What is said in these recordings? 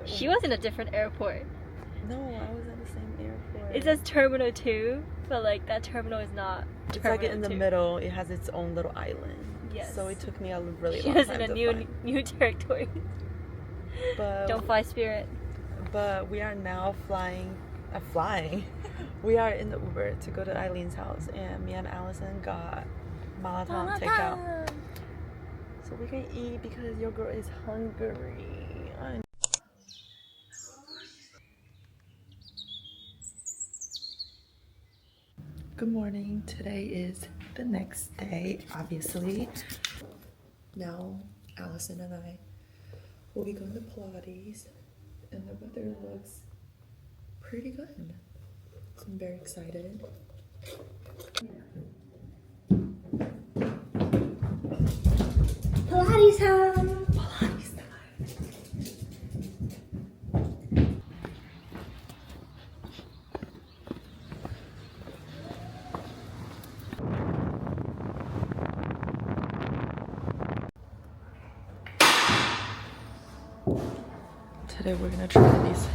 She was in a different airport. No, I was at the same airport. It says Terminal 2, but like that terminal is not It's Terminal like in the 2. middle. It has its own little island. Yes. So it took me a really She long was time in a to find. new territory. But Don't fly Spirit. But we are now flying. We are in the Uber to go to Eileen's house, and me and Allison got Malatang takeout. So we can eat because your girl is hungry. Good morning. Today is the next day, obviously. Now, Allison and I will be going to Pilates, and the weather looks pretty good. So I'm very excited. Pilates time! Pilates time. Today we're gonna try these.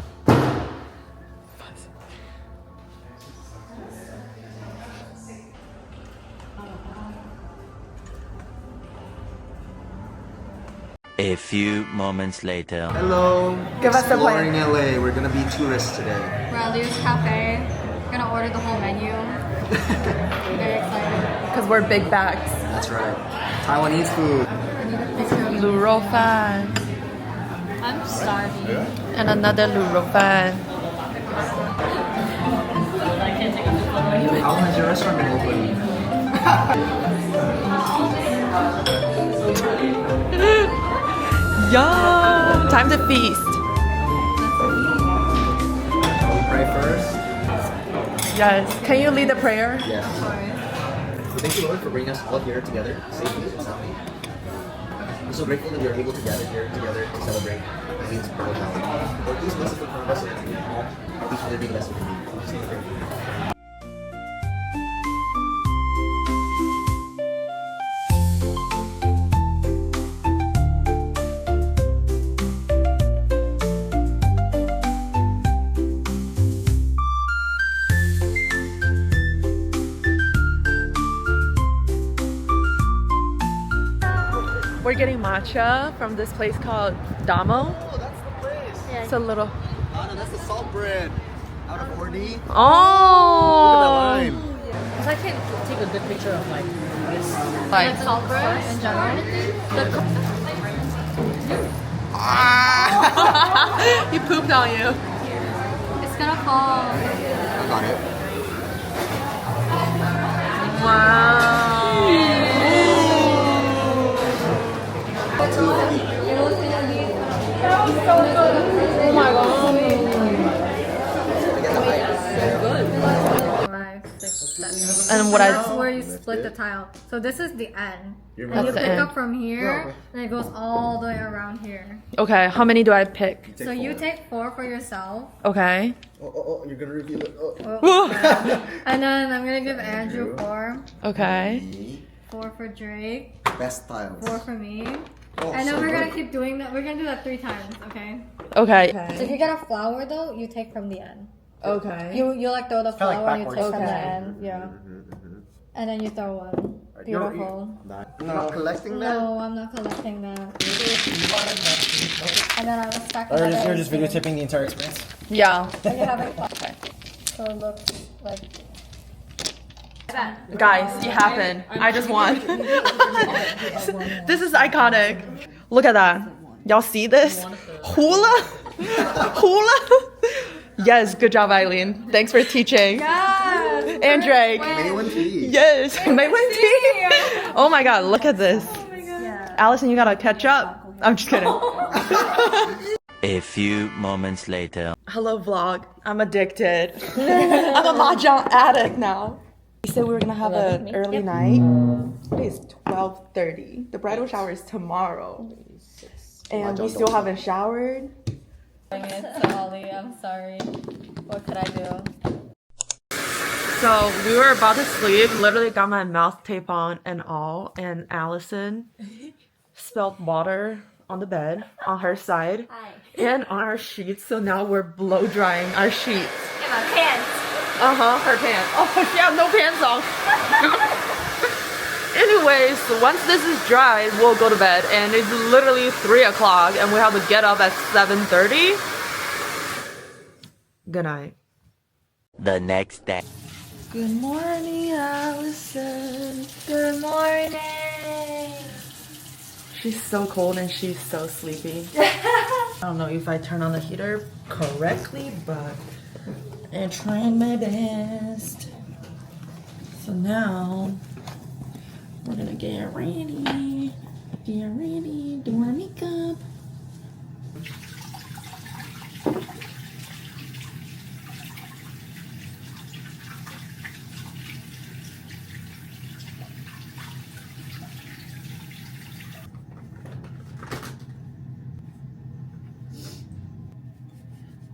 A few moments later. Hello. Give us the Exploring plan. LA. We're gonna be tourists today. We're at Liu's Cafe. We're gonna order the whole menu. Very excited. Because we're big bags. That's right. Taiwanese food. Luro fan. I'm starving. And another Luro fan. How long has your restaurant been open? Yum! Time to feast. We pray first. Yes. Can you lead the prayer? Yes. We thank you, Lord, for bringing us all here together safely and soundly. I'm so grateful that we are able to gather here together to celebrate Eileen's birthday holiday. Lord, please bless it for us and please let it be blessed for me. In Jesus' name I pray. We're getting matcha from this place called Damo. Oh, that's the place. It's a little. Anna, that's the salt bread. Out of 4D. Oh! Look at that lime. Because I can't take a good picture of like this. Like, Salt bread in general. he pooped on you. It's gonna fall. I got it. Wow. Oh my god. And what That's I where you split the tile. So this is the end. And That's you the pick end. up from here, and it goes all the way around here. Okay, how many do I pick? So you take 4 for yourself. Okay. Oh, you're gonna reveal it. Oh. And then I'm gonna give Andrew 4. Okay. 4 for Drake. Best tiles. 4 for me. Oh, And then so we're gonna good. keep doing that. We're gonna do that 3 times, okay? Okay. So if you get a flower though, you take from the end. Okay. You like throw the kinda like flower and you take backwards. from the Okay. end. Yeah. And then you throw one. Beautiful. You're not collecting that? No, I'm not collecting that. And then I was stack another You're just 18. videotaping the entire experience? Yeah. Are you having fun? So it looks like. Guys, it happened. I just won. This is iconic. Look at that. Y'all see this? Hula? Hula? Yes, good job, Eileen. Thanks for teaching. Yes! And Drake. Maywan tea. Yes, Maywan tea. Oh my god, look at this. Allison, you gotta catch up. I'm just kidding. A few moments later. Hello, vlog. I'm addicted. I'm a mahjong addict now. We said we were gonna have an early night. It is 12:30. The bridal shower is tomorrow. And we still haven't showered. It's Ollie, I'm sorry. What could I do? So we were about to sleep, literally got my mouth tape on and all, and Allison spilled water on the bed on her side and on our sheets. So now we're blow drying our sheets. In my pants. Her pants. Oh, she has no pants on. Anyways, once this is dry, we'll go to bed, and it's literally 3 o'clock, and we have to get up at 7:30. Good night. The next day. Good morning, Allison. Good morning. She's so cold and she's so sleepy. I don't know if I turn on the heater correctly, but I'm trying my best. So now we're gonna get ready, do our makeup.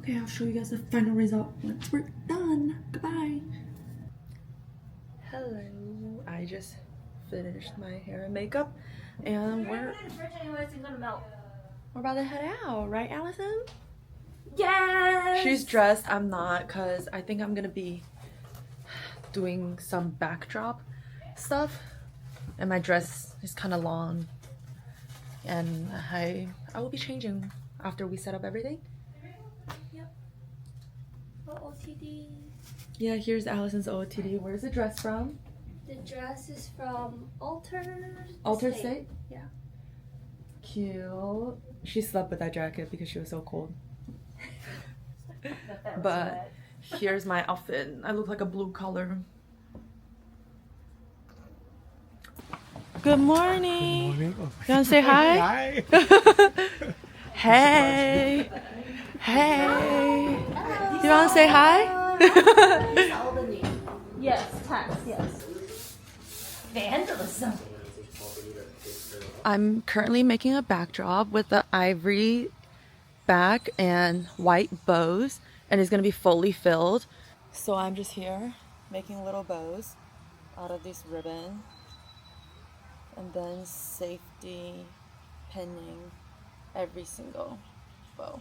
Okay, I'll show you guys the final result once we're done. Goodbye. Hello. I just finished my hair and makeup, and we're about to head out, right, Allison? Yes. She's dressed. I'm not, because I think I'm gonna be doing some backdrop stuff, and my dress is kind of long, and I will be changing after we set up everything. OTD. Yeah, here's Allison's OOTD. Where's the dress from? The dress is from Altered State? Yeah. Cute. She slept with that jacket because she was so cold. But here's my outfit. I look like a blue collar. Good morning. Good morning. You wanna say hi? Hi. Hey. Hey. You wanna say hi? Yes, tax, yes. Vandalism. I'm currently making a backdrop with the ivory back and white bows, and it's gonna be fully filled. So I'm just here making little bows out of this ribbon, and then safety pinning every single bow.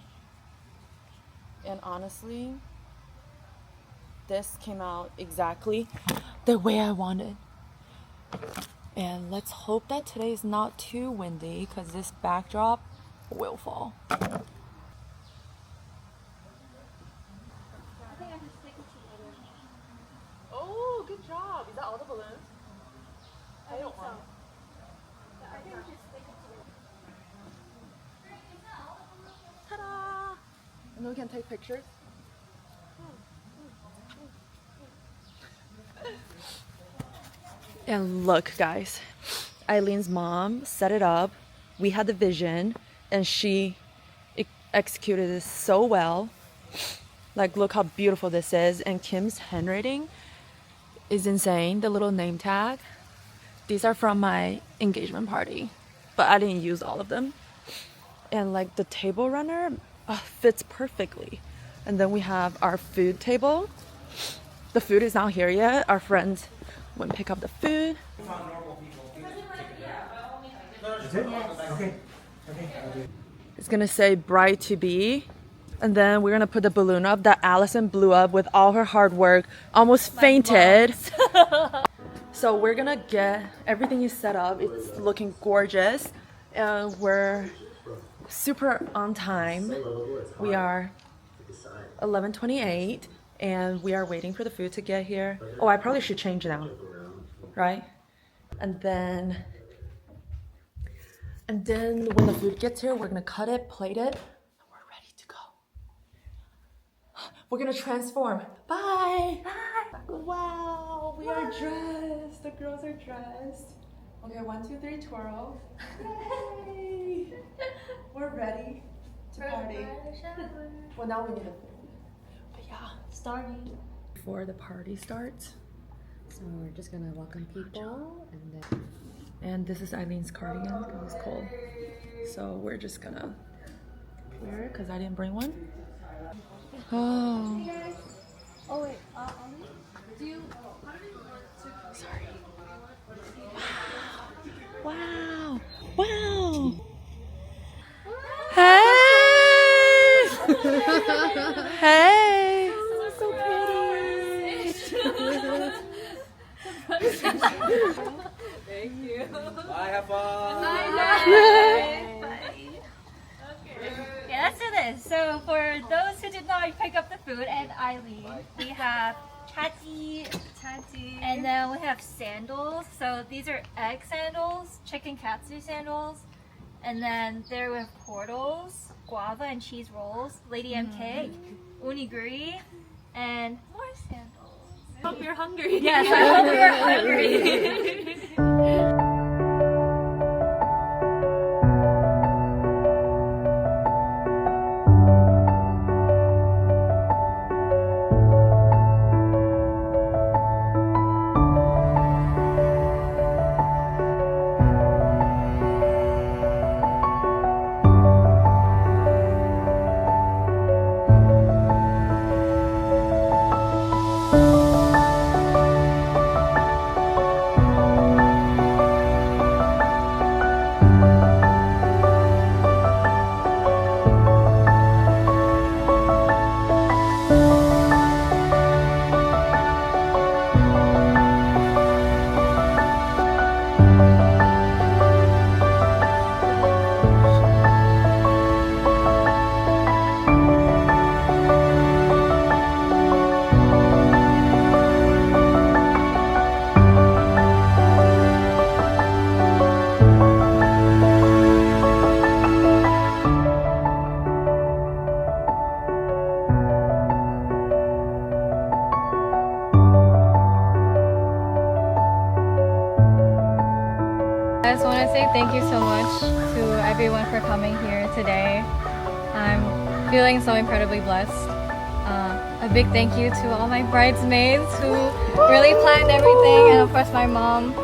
And honestly, this came out exactly the way I wanted. And let's hope that today is not too windy, because this backdrop will fall. Oh, good job. Is that all the balloons? I don't want it. Ta-da! And then we can take pictures. And look, guys, Eileen's mom set it up. We had the vision, and she executed this so well. Like, look how beautiful this is. And Kim's handwriting is insane. The little name tag. These are from my engagement party, but I didn't use all of them. And like the table runner fits perfectly. And then we have our food table. The food is not here yet. Our friends went and pick up the food. It's gonna say bride to be, and then we're gonna put the balloon up that Allison blew up with all her hard work, almost fainted. So we're gonna get everything is set up. It's looking gorgeous, and we're super on time. We are 11:28, and we are waiting for the food to get here. Oh, I probably should change now, right? And then when the food gets here, we're gonna cut it, plate it, and we're ready to go. We're gonna transform. Bye. Bye. Wow, we are dressed. The girls are dressed. Okay, 1, 2, 3, twirl. Yay! We're ready to party. Well, now we need the food. But yeah, Starting. before the party starts, So we're just gonna welcome people and then. And this is Eileen's cardigan because it's cold. So we're just gonna wear it because I didn't bring one. Oh. Oh wait, do you? Sorry. Wow. Wow. Hey. Hey. So pretty. Bye, have fun. Yeah, let's do this. So for those who did not pick up the food and Eileen, we have chatty, and then we have sandals. So these are egg sandals, chicken katsu sandals, and then there we have portals, guava and cheese rolls, Lady M cake, onigiri, and more sandals. Hope you're hungry. Yes, I hope you're hungry. I just want to say thank you so much to everyone for coming here today. I'm feeling so incredibly blessed. A big thank you to all my bridesmaids who really planned everything, and of course my mom.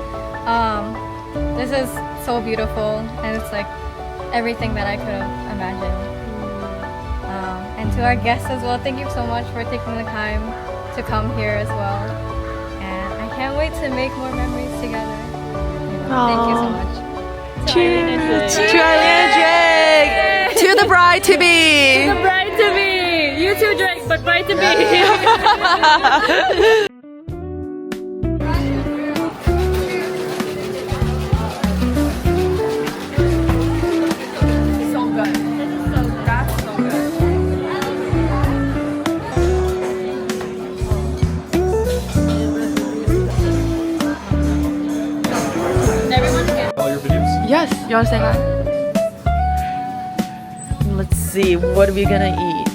This is so beautiful, and it's like everything that I could have imagined. And to our guests as well, thank you so much for taking the time to come here as well. And I can't wait to make more memories together. Thank you so much. Cheers to Eileen and Jake. To the bride to be. The bride to be! You too, Drake, but bride to be! Yes, you want to say hi? Let's see, what are we gonna eat?